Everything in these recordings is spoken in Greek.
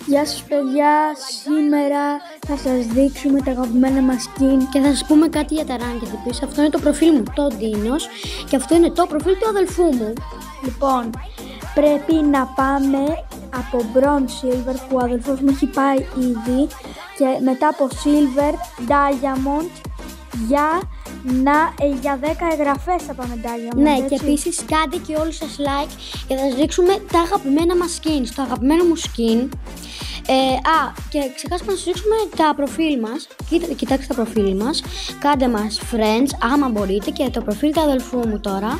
Γεια σας παιδιά, σήμερα θα σας δείξουμε τα αγαπημένα μας skin και θα σας πούμε κάτι για τα ranked επίσης. Αυτό είναι το προφίλ μου, το Dinos, και αυτό είναι το προφίλ του αδελφού μου. Λοιπόν, πρέπει να πάμε από Bronze Silver που ο αδελφός μου έχει πάει ήδη και μετά από Silver, Diamond για 10 εγγραφές θα πάμε Diamond. Ναι, έτσι? Και επίσης κάντε και όλοι σας like και θα σας δείξουμε τα αγαπημένα μας skins. Το αγαπημένο μου skin. Και ξεχάσαμε να σας δείξουμε τα προφίλ μας. Κοιτάξτε τα προφίλ μας. Κάντε μας friends άμα μπορείτε, και το προφίλ του αδελφού μου τώρα.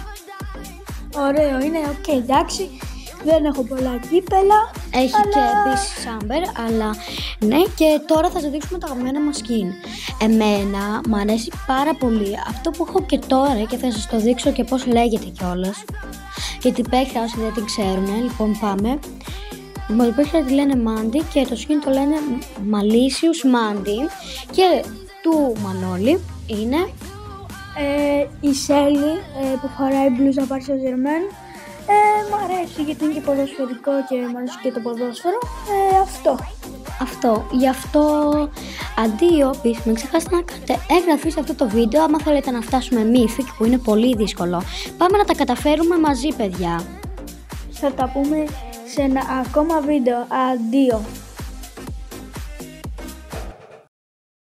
Ωραίο είναι, εντάξει. Δεν έχω πολλά κύπελα. Έχει και επίσης Amber, αλλά ναι, και τώρα θα σας δείξουμε τα αγαπημένα μας skin. Εμένα μου αρέσει πάρα πολύ αυτό που έχω και τώρα και θα σας το δείξω και πώς λέγεται κιόλας. Γιατί παίχτηρα όσοι δεν την ξέρουν, λοιπόν πάμε. Η παίχτηρα τη λένε Mandy και το skin το λένε Malicious Mandy και του Μανώλη είναι η Shelly που φοράει μπλούζα Paris Saint-Germain. Μ' αρέσει γιατί είναι και ποδοσφαιρικό και μ' αρέσει και το ποδόσφαιρο. Αυτό. Γι' αυτό αντίο, επίσης μην ξεχάσετε να κάνετε έγγραφη σε αυτό το βίντεο άμα θέλετε να φτάσουμε Mythic, που είναι πολύ δύσκολο. Πάμε να τα καταφέρουμε μαζί, παιδιά. Θα τα πούμε σε ένα ακόμα βίντεο. Αντίο.